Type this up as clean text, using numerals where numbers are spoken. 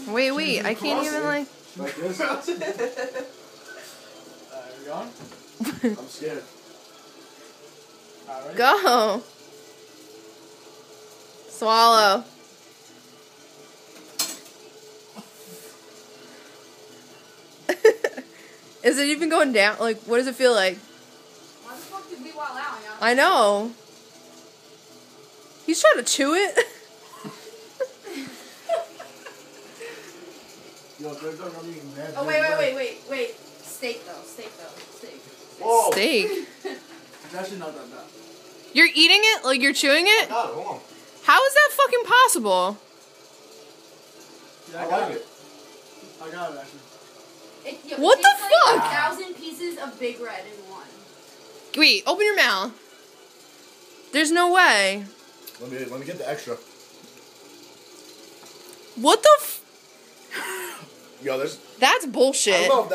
Wait, I can't even like. Like this? You going? I'm scared. Ready? Go. Swallow. Is it even going down? Like, what does it feel like? Why the fuck did we wild out? I know. He's trying to chew it. Yo, they're gonna be mad. Oh, wait. Steak though. Steak. Whoa. Steak. It's actually not that bad. You're eating it? Like you're chewing it? Got it, hold on. How is that fucking possible? Yeah, I like it. I got it actually. What the fuck? Like 1,000 pieces of Big Red in one. Wait, open your mouth. There's no way. Let me get the extra. What the Yo, there's. That's I bullshit. love that.